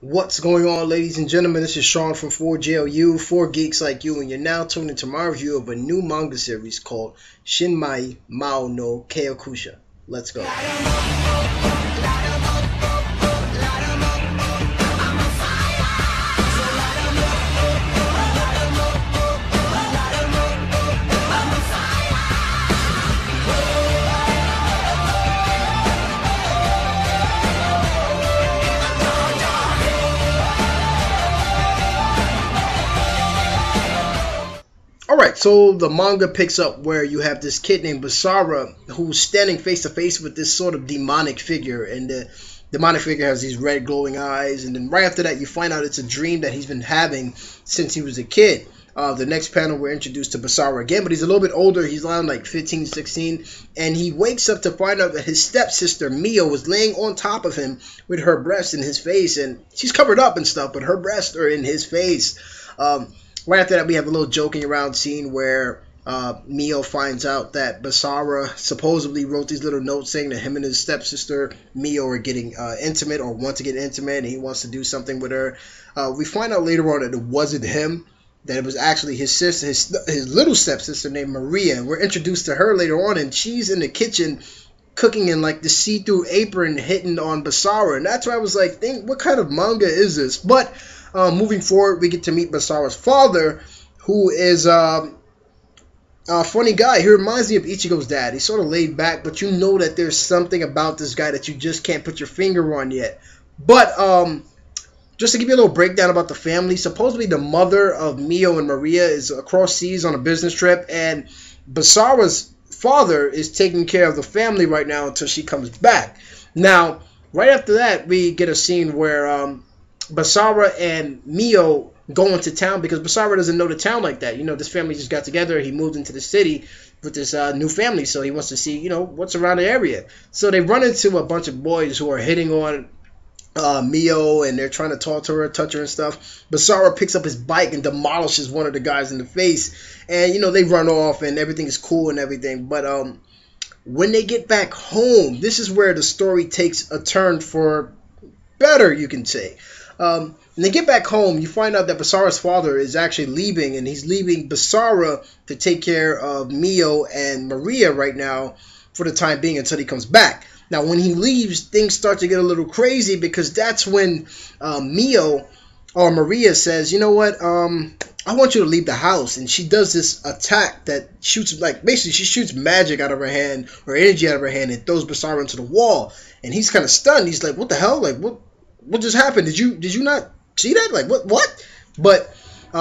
What's going on, ladies and gentlemen? This is Sean from 4JLU, 4 Geeks Like You, and you're now tuned into my review of a new manga series called Shinmai Mao no Kyokusha. Let's go. Alright, so the manga picks up where you have this kid named Basara who's standing face to face with this sort of demonic figure, and the demonic figure has these red glowing eyes, and then right after that you find out it's a dream that he's been having since he was a kid. The next panel we're introduced to Basara again, but he's a little bit older. He's around like 15, 16, and he wakes up to find out that his stepsister Mio was laying on top of him with her breasts in his face, and she's covered up and stuff, but her breasts are in his face. Right after that, we have a little joking around scene where Mio finds out that Basara supposedly wrote these little notes saying that him and his stepsister Mio are getting intimate or want to get intimate, and he wants to do something with her. We find out later on that it wasn't him, that it was actually his sister, his little stepsister named Maria. And we're introduced to her later on, and she's in the kitchen cooking in like the see-through apron hitting on Basara. And that's why I was like, what kind of manga is this? But moving forward, we get to meet Basara's father, who is a funny guy. He reminds me of Ichigo's dad. He's sort of laid back, but you know that there's something about this guy that you just can't put your finger on yet. But just to give you a little breakdown about the family, supposedly the mother of Mio and Maria is across seas on a business trip, and Basara's father is taking care of the family right now until she comes back. Now, right after that, we get a scene where Basara and Mio go into town because Basara doesn't know the town like that. You know, this family just got together. He moved into the city with this new family, so he wants to see, you know, what's around the area. So they run into a bunch of boys who are hitting on Mio, and they're trying to talk to her, touch her and stuff. Basara picks up his bike and demolishes one of the guys in the face, and, you know, they run off and everything is cool and everything. But when they get back home, this is where the story takes a turn for better, you can say. When they get back home, you find out that Basara's father is actually leaving, and he's leaving Basara to take care of Mio and Maria right now for the time being until he comes back. Now, when he leaves, things start to get a little crazy because that's when Mio or Maria says, you know what, I want you to leave the house. And she does this attack that shoots, like, basically she shoots magic out of her hand or energy out of her hand and throws Basara into the wall. And he's kind of stunned. He's like, what the hell? Like, what just happened? Did you not see that? Like, what? But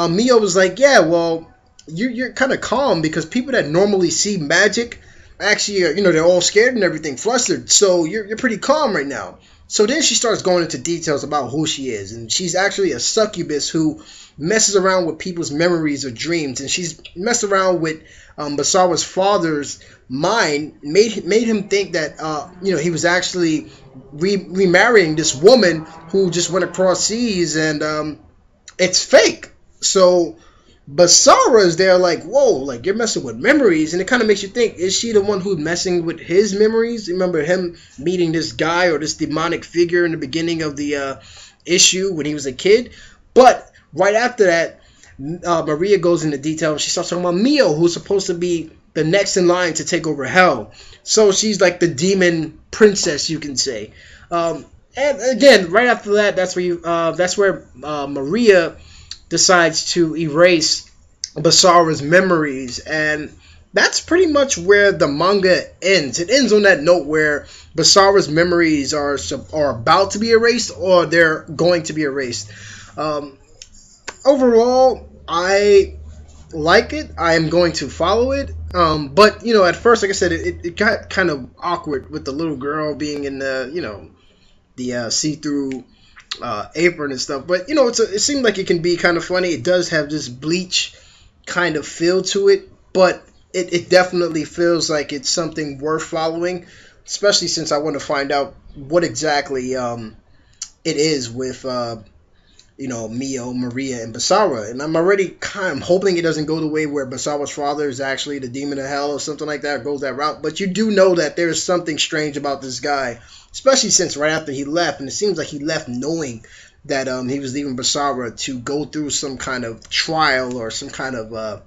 Mio was like, yeah, well, you're kind of calm because people that normally see magic actually, you know, they're all scared and everything, flustered. So you're pretty calm right now. So then she starts going into details about who she is, and she's actually a succubus who messes around with people's memories or dreams, and she's messed around with Basara's father's mind, made him think that you know, he was actually remarrying this woman who just went across seas, and it's fake. So Basara is there like, whoa, like, you're messing with memories, and it kind of makes you think, is she the one who's messing with his memories? Remember him meeting this guy or this demonic figure in the beginning of the issue when he was a kid? But right after that, Maria goes into detail, and she starts talking about Mio, who's supposed to be the next in line to take over hell. So she's like the demon princess, you can say. And again, right after that, that's where Maria decides to erase Basara's memories, and that's pretty much where the manga ends. It ends on that note where Basara's memories are about to be erased, or they're going to be erased. Overall, I like it. I am going to follow it. But, you know, at first, like I said, it got kind of awkward with the little girl being in the, you know, the see-through apron and stuff. But, you know, it seemed like it can be kind of funny. It does have this Bleach kind of feel to it, but it definitely feels like it's something worth following, especially since I want to find out what exactly it is with you know, Mio, Maria, and Basara. And I'm already kind of hoping it doesn't go the way where Basara's father is actually the demon of hell or something like that, goes that route. But you do know that there's something strange about this guy, especially since right after he left, and it seems like he left knowing that he was leaving Basara to go through some kind of trial or some kind of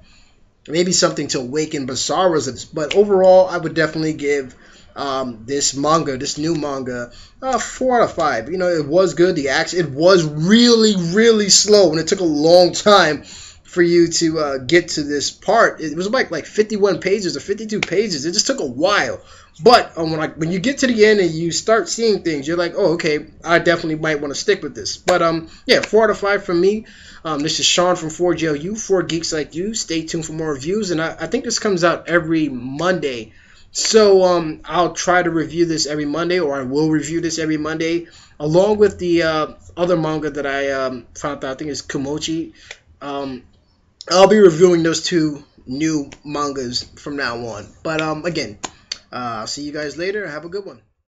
maybe something to awaken Basara's. But overall, I would definitely give this new manga, 4 out of 5. You know, it was good. The action, it was really, really slow, and it took a long time for you to get to this part. It was like 51 pages or 52 pages. It just took a while. But when you get to the end and you start seeing things, you're like, oh, okay, I definitely might want to stick with this. But yeah, 4 out of 5 from me. This is Sean from 4GLU, 4 Geeks Like You. Stay tuned for more reviews, and I think this comes out every Monday. So I'll try to review this every Monday, or I will review this every Monday, along with the other manga that I found out. I think it's Kumochi. I'll be reviewing those 2 new mangas from now on. But again, I'll see you guys later. Have a good one.